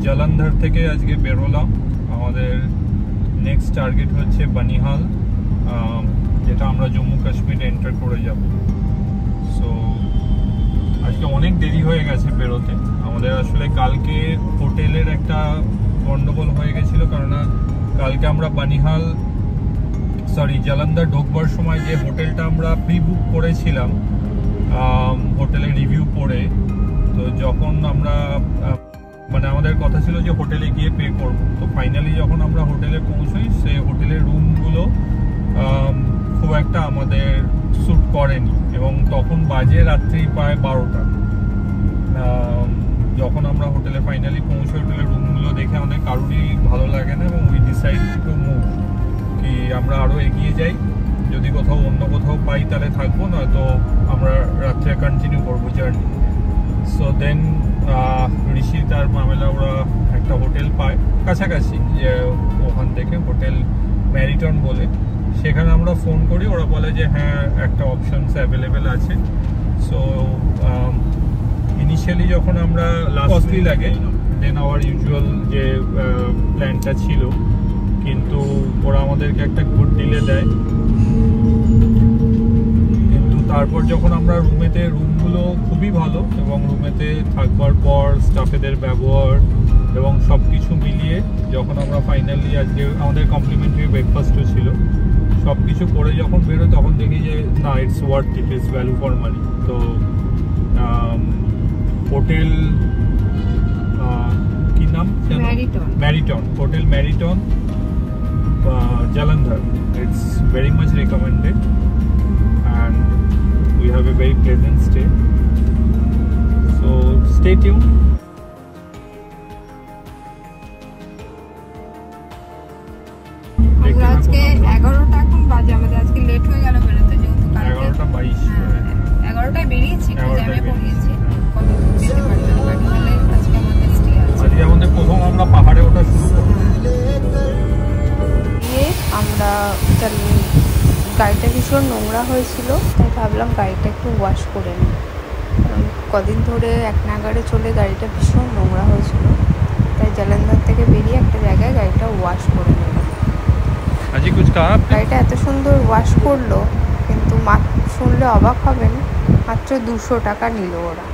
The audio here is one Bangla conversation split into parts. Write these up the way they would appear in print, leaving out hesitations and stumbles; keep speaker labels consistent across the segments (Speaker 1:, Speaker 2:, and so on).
Speaker 1: জালান্ধর থেকে আজকে বেরোলাম। আমাদের নেক্সট টার্গেট হচ্ছে বানিহাল, যেটা আমরা জম্মু কাশ্মীর এন্টার করে যাব। সো আজকে অনেক দেরি হয়ে গেছে বেরোতে। আমাদের আসলে কালকে হোটেলের একটা গন্ডগোল হয়ে গেছিলো, কেননা কালকে আমরা বানিহাল জালান্ধর ঢোকবার সময় যে হোটেলটা আমরা প্রি বুক করেছিলাম হোটেলের রিভিউ পড়ে, তো যখন আমরা মানে আমাদের কথা ছিল যে হোটেলে গিয়ে পে করব, তো ফাইনালি যখন আমরা হোটেলে পৌঁছই সেই হোটেলের রুমগুলো খুব একটা আমাদের স্যুট করেনি, এবং তখন বাজে রাত্রি প্রায় 12টা। যখন আমরা হোটেলে ফাইনালি পৌঁছে হোটেলের রুমগুলো দেখে আমাদের কারোরই ভালো লাগে না, এবং উই ডিসাইড টু মুভ, কি আমরা আরও এগিয়ে যাই, যদি কোথাও অন্য কোথাও পাই তাহলে থাকবো, নয়তো আমরা রাত্রে কন্টিনিউ করবো জার্নি। সো দেন ঋষি তার মামেলা ওরা একটা হোটেল পায় কাছাকাছি, যে ওখান থেকে হোটেল ম্যারিটন বলে, সেখানে আমরা ফোন করি, ওরা বলে যে হ্যাঁ একটা অপশনস অ্যাভেলেবেল আছে। সো ইনিশিয়ালি যখন আমরা কস্টলি লাগে দেন আওয়ার ইউজুয়াল যে প্ল্যানটা ছিল, কিন্তু ওরা আমাদেরকে একটা গুড ডিলে দেয়। কিন্তু তারপর যখন আমরা রুমগুলো খুবই ভালো, এবং রুমেতে থাকবার পর স্টাফেদের ব্যবহার এবং সব কিছু মিলিয়ে যখন আমরা ফাইনালি আজকে আমাদের কমপ্লিমেন্টারি ব্রেকফাস্টও ছিল, সব কিছু করে যখন বেরোয় তখন দেখি যে না, it's worth it, it's value for money. তো হোটেল কি নাম? ম্যারিটন, hotel ম্যারিটন Jalandhar. It's very much recommended and we have a very pleasant stay. So stay tuned.
Speaker 2: আজকে 11টা এখন বাজে, আমাদের আজকে লেট হয়ে গেল বেরোতে, যেহেতু
Speaker 1: 11:22
Speaker 2: 11টায় বেরিয়েছি, জ্যামে পড়েছি, কত যেতে পারলাম না। তাহলে আজকে আমাদের স্টে আছে।
Speaker 1: আজকে আমাদের প্রথম আমরা পাহাড়ে ওঠা শুরু করব।
Speaker 2: আমরা গাড়িটা ভীষণ নোংরা হয়েছিল, তাই ভাবলাম গাড়িটা একটু ওয়াশ করে নিই, কারণ কদিন ধরে এক নাগাড়ে চলে গাড়িটা ভীষণ নোংরা হয়েছিল, তাই জালান্ধর থেকে বেরিয়ে একটা জায়গায় গাড়িটা ওয়াশ করে নিলাম। গাড়িটা এত সুন্দর ওয়াশ করলো, কিন্তু শুনলে অবাক হবেন, মাত্র 200 টাকা নিল ওরা।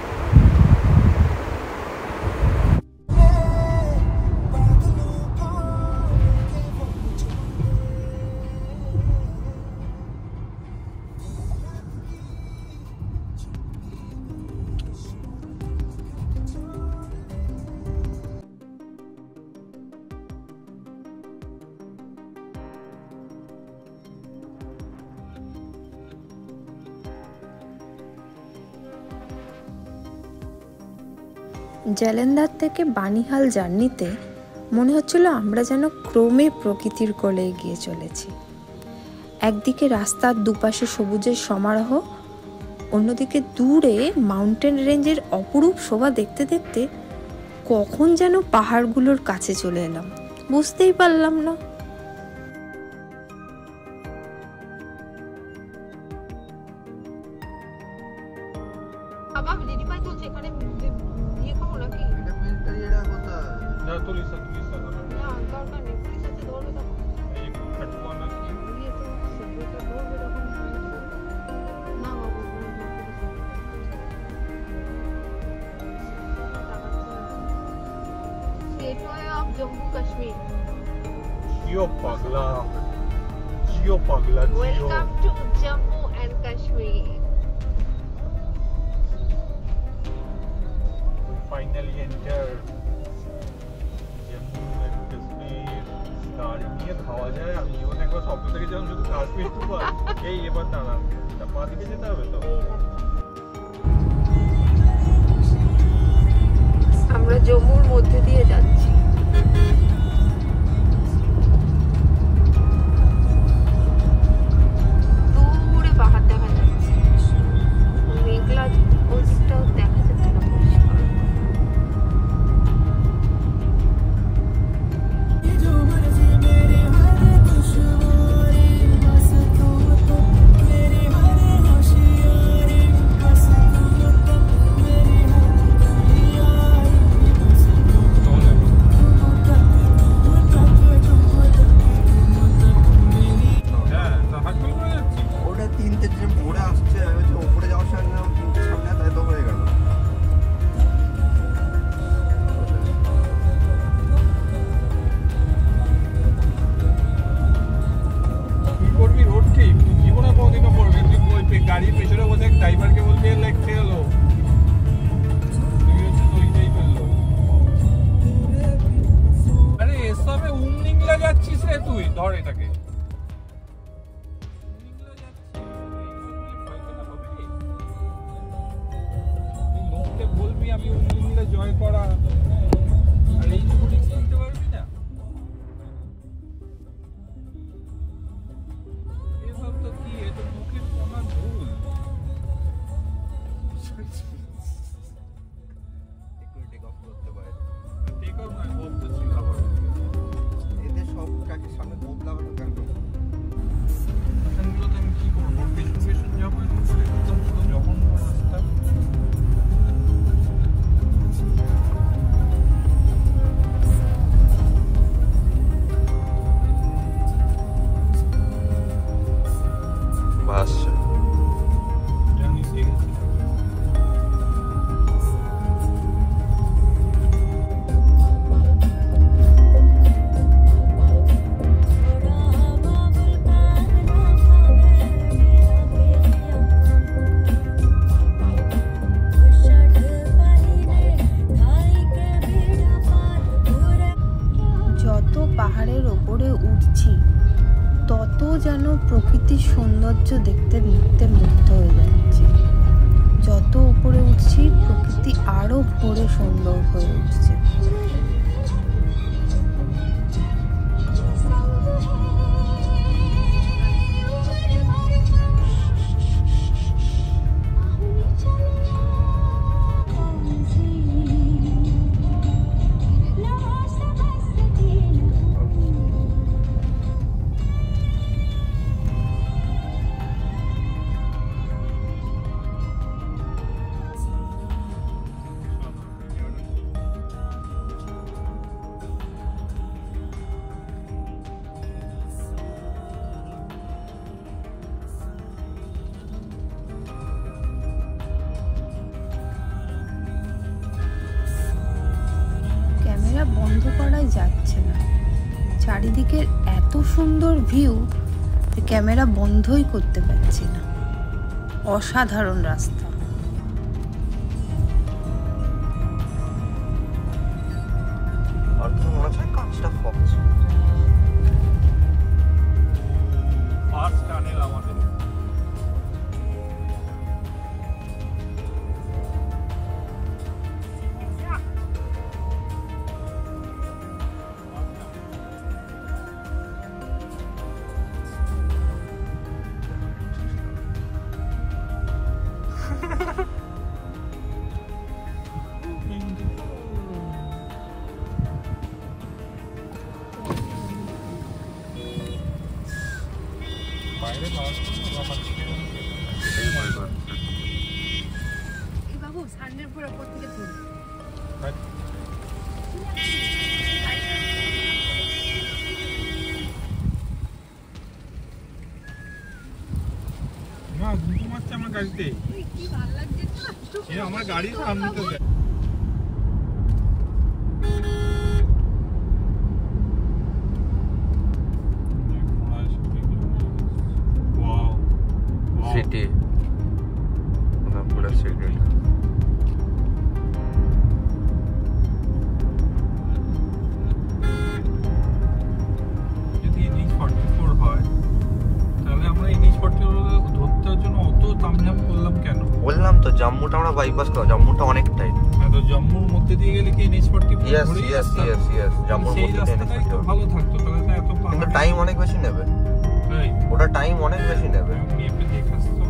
Speaker 2: জালান্ধর থেকে বানিহাল জার্নিতে মনে হচ্ছিল আমরা যেন ক্রমে প্রকৃতির কোলে এগিয়ে চলেছি। একদিকে রাস্তার দুপাশে সবুজের সমারোহ, অন্যদিকে দূরে মাউন্টেন রেঞ্জের অপরূপ শোভা দেখতে দেখতে কখন যেন পাহাড়গুলোর কাছে চলে এলাম, বুঝতেই পারলাম না।
Speaker 3: Jammu Kashmir.
Speaker 1: Geo Pagla.
Speaker 3: Welcome to Jammu and Kashmir.
Speaker 1: We finally entered Jammu and Kashmir. গাড়ি নিয়ে খাওয়া যায়। আমি জীবনে একবার স্বপ্ন থেকে যখন শুধু কাশ্মীর টু পাই, এই এবার দাঁড়ান, পা দিকে যেতে হবে তো।
Speaker 2: আমরা জম্মুর মধ্যে দিয়ে যাচ্ছি। দূরে পাহাড় দেখা যাচ্ছে, মেঘলা ওই দিকটাও দেখা যাচ্ছে না পরিষ্কার।
Speaker 1: আমি উইন্ডমিলে জয় করা, আর এইটুকু রিস্ক নিতে পারবি না? এসব তো কি, এ তো মুখের কোনা ভুল।
Speaker 4: টেক অফ করতে পারে,
Speaker 1: টেক অফ নয়, বলতেছি আবার
Speaker 4: এদের সব কাকে সামনে বোম লাগানো কেন?
Speaker 1: এখানগুলোতে আমি কি করবো? পেছন পেছন যাবো, একদম পুরো জঘন্য রাস্তা।
Speaker 4: ভাসছে
Speaker 1: জানি ঠিক আছে।
Speaker 2: যত পাহাড়ের ওপরে উঠছি তত যেন প্রকৃতির সৌন্দর্য দেখতে দেখতে মুগ্ধ হয়ে যাচ্ছি। যত উপরে উঠছি প্রকৃতি আরো ভোরে সুন্দর হয়ে উঠছে। ক্যামেরা বন্ধ করাই যাচ্ছে না, চারিদিকের এত সুন্দর ভিউ যে ক্যামেরা বন্ধই করতে পারছি না। অসাধারণ রাস্তা।
Speaker 4: আর তো মনে হচ্ছে কাজটা ফক্স।
Speaker 1: ফার্স্ট টানেল আমাদের। বাইরে
Speaker 3: বাবু সান্ডের পুরো উপর থেকে তুল।
Speaker 1: না, দুটো মারছে আমার গাড়িতে।
Speaker 3: কি ভালো লাগছে না?
Speaker 1: আমার গাড়ির সামনে তো
Speaker 4: সিটি পুরো সিটি।
Speaker 1: যদি NH44 হয় তাহলে আমরা NH44 ধরতে জন্য অত তামঝাম করলাম কেন?
Speaker 4: বললাম তো জম্মুটা আমরা বাইপাস করব, জম্মুটা অনেকটাই।
Speaker 1: তো জম্মুর মধ্যে দিয়ে গেলে কি NH44
Speaker 4: ইয়েস
Speaker 1: ধরেই
Speaker 4: ইয়েস
Speaker 1: আসতাম?
Speaker 4: ইয়েস ইয়েস জম্মুর
Speaker 1: সেই
Speaker 4: মধ্যে
Speaker 1: রাস্তাটাই তো ভালো থাকতো, তাহলে তো এত
Speaker 4: কিন্তু
Speaker 1: পাহাড়।
Speaker 4: টাইম অনেক বেশি নেবে,
Speaker 1: এই,
Speaker 4: ওটা টাইম অনেক বেশি নেবে।
Speaker 1: আমি মেপে দেখে আসতাম।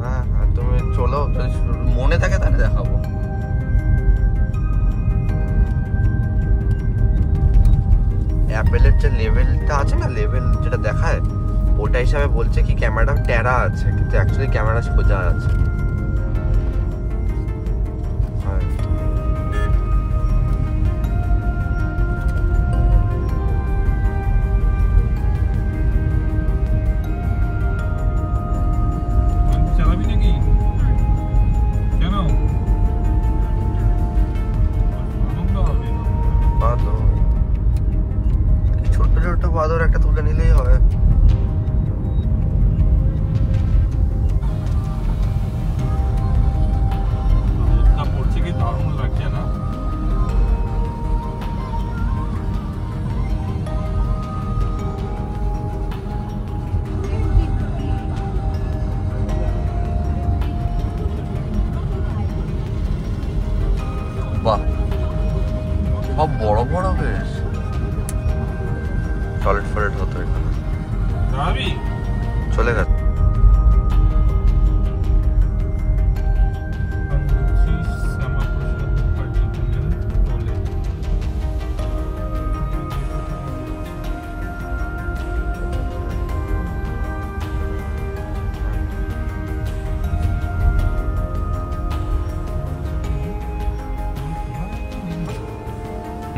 Speaker 4: হ্যাঁ হ্যাঁ, তুমি চলো, যদি মনে থাকে তাহলে দেখাবো। অ্যাপেলের যে লেভেলটা আছে না, লেভেল যেটা দেখায় ওটা হিসাবে বলছে কি ক্যামেরাটা টেরা আছে, কিন্তু অ্যাকচুয়ালি ক্যামেরা সোজা আছে।
Speaker 1: চালাবি নাকি? কেন? আনন্দ হবে।
Speaker 4: বাদর, ছোট্ট ছোট্ট বাদর একটা তুলে নিলেই হয়। বাহ, সব বড় বড় বেশ। টয়লেট ফলেট হতো এখানে, চলে গেছে।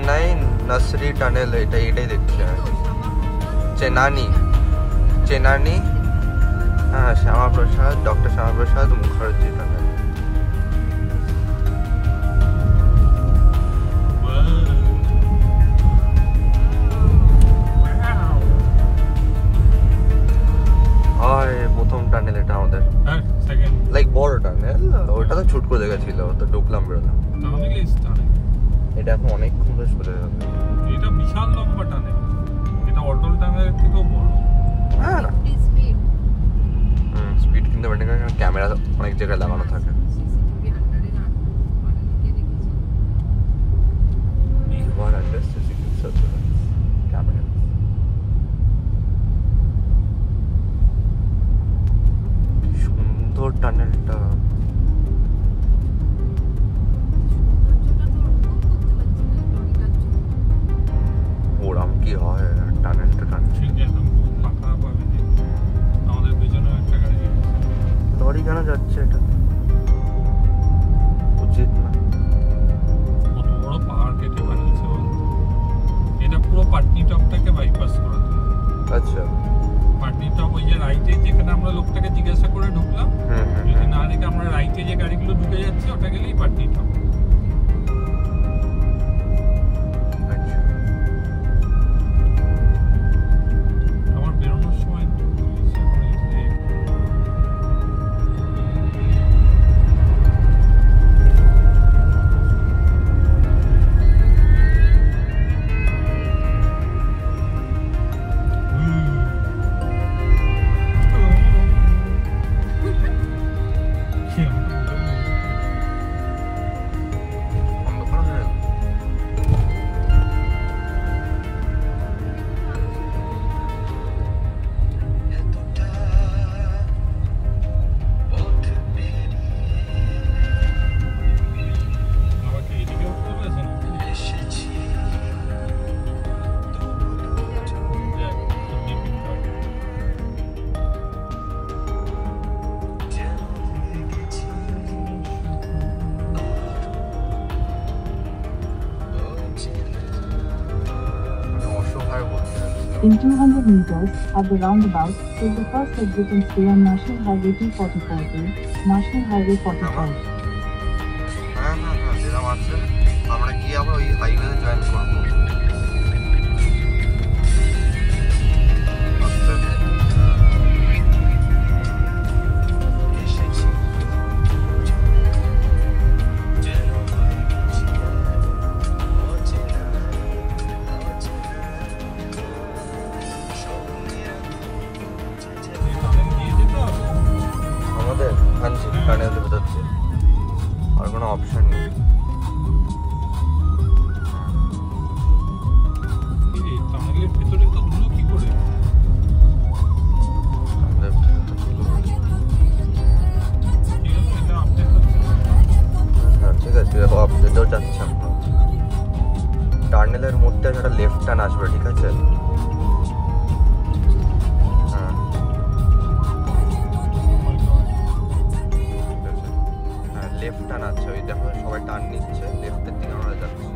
Speaker 4: নাই, নার্সারি টানেল, এটাই দেখছি আমি। চেনানি, হ্যাঁ, শ্যামাপ্রসাদ, ডক্টর শ্যামাপ্রসাদ মুখার্জি টানেল। প্রথম টানেল এটা আমাদের, লাইক বড় টানেল। ওটা তো ছুট করে গেছিল, তো ঢুকলাম বেরোলাম। এটা এখন অনেকক্ষণ ধরে চলে যাবে।
Speaker 1: এটা বিশাল লম্বা টানেল, এটা অটল টানেলের থেকেও বড়।
Speaker 4: হ্যাঁ, স্পিড কিন্তু ক্যামেরা অনেক জায়গায় লাগানো থাকে। সুন্দর টানেলটা। ওরম কি হয় টানেলটা
Speaker 1: আমাদের পেছনে একটা গাড়ি,
Speaker 4: লরি কেন যাচ্ছে? এটা উচিত না।
Speaker 1: কত বড় পাহাড় কেটে বানিয়েছে। এটা পুরো পাটনিটপটাকে বাইপাস করে দিল।
Speaker 4: আচ্ছা,
Speaker 1: পাটনিটপ ওই যে রাইটে যেখানে আমরা লোকটাকে জিজ্ঞাসা করে ঢুকলাম, যদি না দেখে আমরা রাইটে যে গাড়িগুলো ঢুকে যাচ্ছে ওটা গেলেই পাটনিটপ। আমার বেরোনোর সময়
Speaker 5: In 200 meters, at the roundabout, take the first exit and stay on National Highway 244 to National Highway 45.
Speaker 4: হ্যাঁ, যেরকম আছে আমরা গিয়ে আবার ওই হাইওয়েতে জয়েন করবো। টানেলের ভেতর দিয়ে আর কোনো অপশন নেই।
Speaker 1: টানেলের ভেতরে তো ধুলো কি করে?
Speaker 4: হ্যাঁ, ঠিক আছে, আপডেটও যাচ্ছে আমরা। টানেলের মধ্যে একটা লেফট টার্ন আসবে, ঠিক আছে? লেফট টার্ন আছে, ওই দেখো সবাই টার্ন নিচ্ছে, লেফটের দিকে আমরা যাচ্ছি।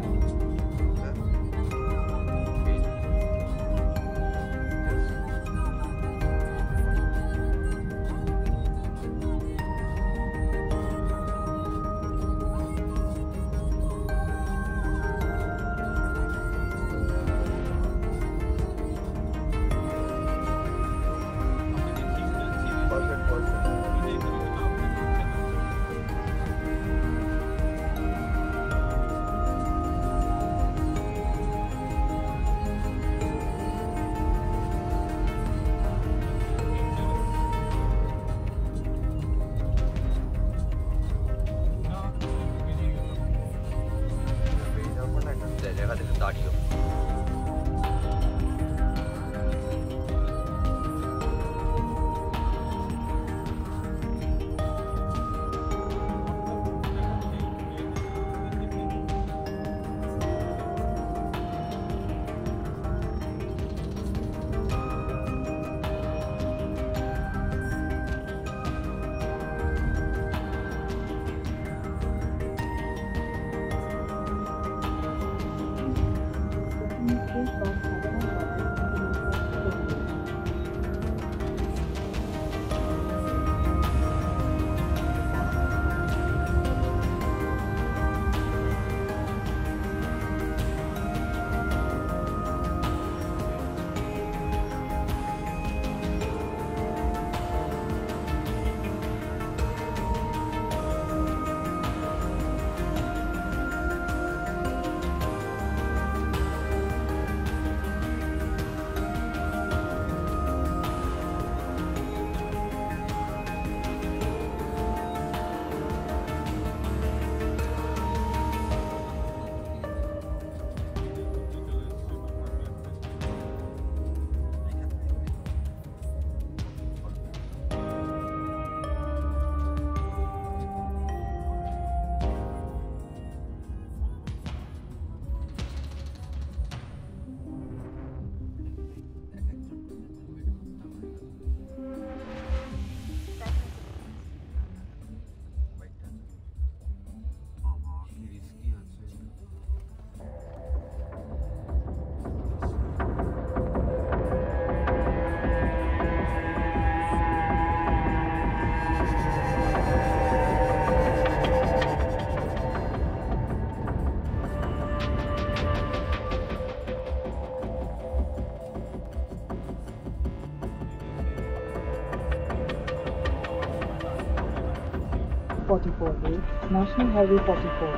Speaker 5: National Highway 44.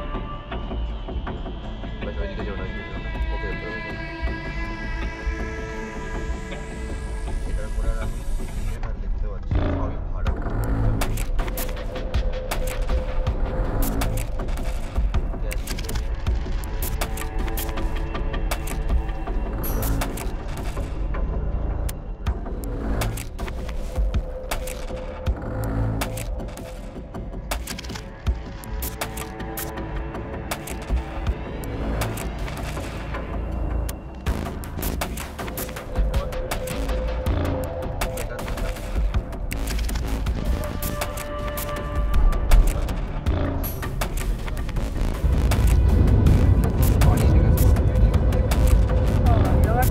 Speaker 4: ওইদিকে যাও না, ওকে এটার পরে আর আমি দেখতে পাচ্ছি সবই ভাড়া।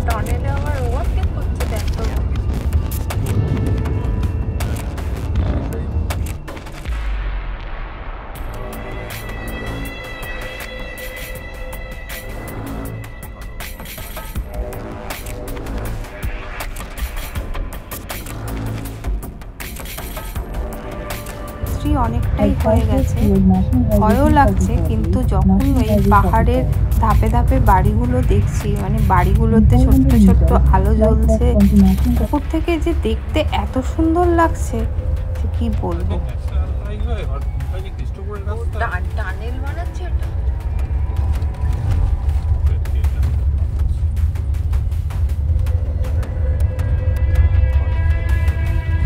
Speaker 2: টানেলে আবার ওভারটেক করছে দেখো। অনেকটাই হয়ে গেছে, ভয়ও লাগছে, কিন্তু যখন ওই পাহাড়ের ধাপে ধাপে বাড়িগুলো দেখছি, মানে বাড়িগুলোতে ছোট্ট ছোট্ট আলো জ্বলছে, উপর থেকে যে দেখতে এত সুন্দর লাগছে যে কি বলবো। টানেল বানাচ্ছে এটা।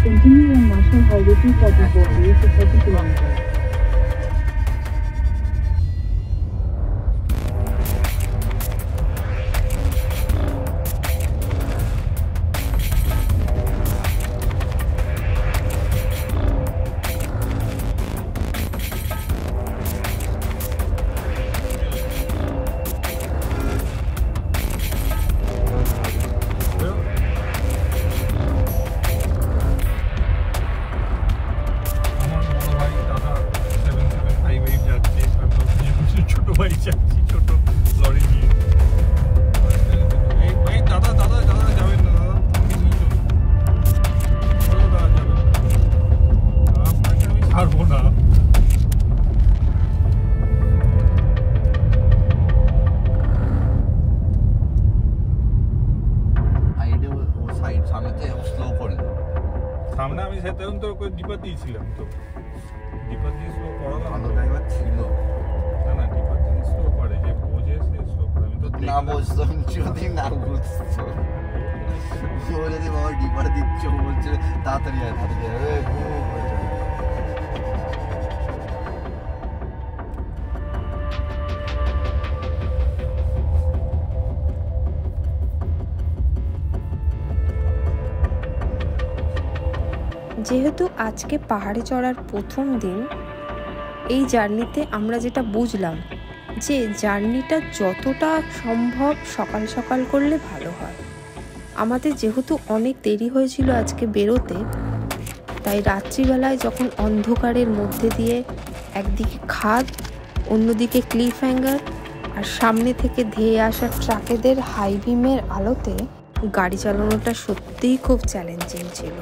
Speaker 5: Continue on National Highway 244 for 30 kilometers.
Speaker 1: সামনে আমি সেতখন তো ডিপার দিয়েছিলাম, তো ডিপার দিয়ে স্লো করালাম।
Speaker 4: ভালো ড্রাইভার ছিল
Speaker 1: না না, ডিপার দিয়ে স্লো করে, যে বোঝে সে স্লো করে। আমি তো
Speaker 4: না বুঝতাম, যদি না বুঝতো ও যদি বাবা ডিপার দিচ্ছে, ও বলছে তাড়াতাড়ি আয় তাড়াতাড়ি আয়।
Speaker 2: যেহেতু আজকে পাহাড়ে চড়ার প্রথম দিন, এই জার্নিতে আমরা যেটা বুঝলাম যে জার্নিটা যতটা সম্ভব সকাল সকাল করলে ভালো হয়। আমাদের যেহেতু অনেক দেরি হয়েছিল আজকে বেরোতে, তাই রাত্রিবেলায় যখন অন্ধকারের মধ্যে দিয়ে একদিকে খাদ, অন্যদিকে ক্লিফ হ্যাঙ্গার আর সামনে থেকে ধেয়ে আসা ট্রাকেদের হাই বিমের আলোতে গাড়ি চালানোটা সত্যিই খুব চ্যালেঞ্জিং ছিল।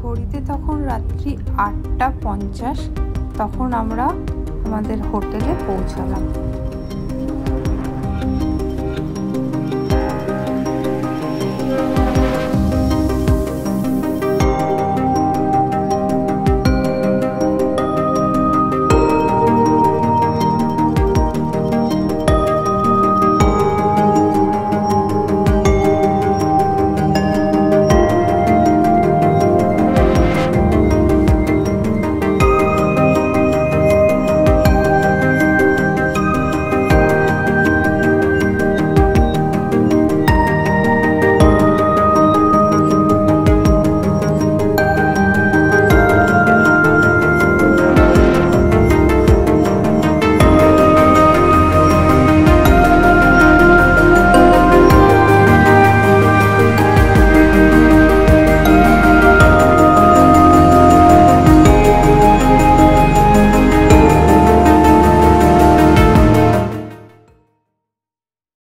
Speaker 2: ঘড়িতে তখন রাত্রি 8:50, তখন আমরা আমাদের হোটেলে পৌঁছালাম।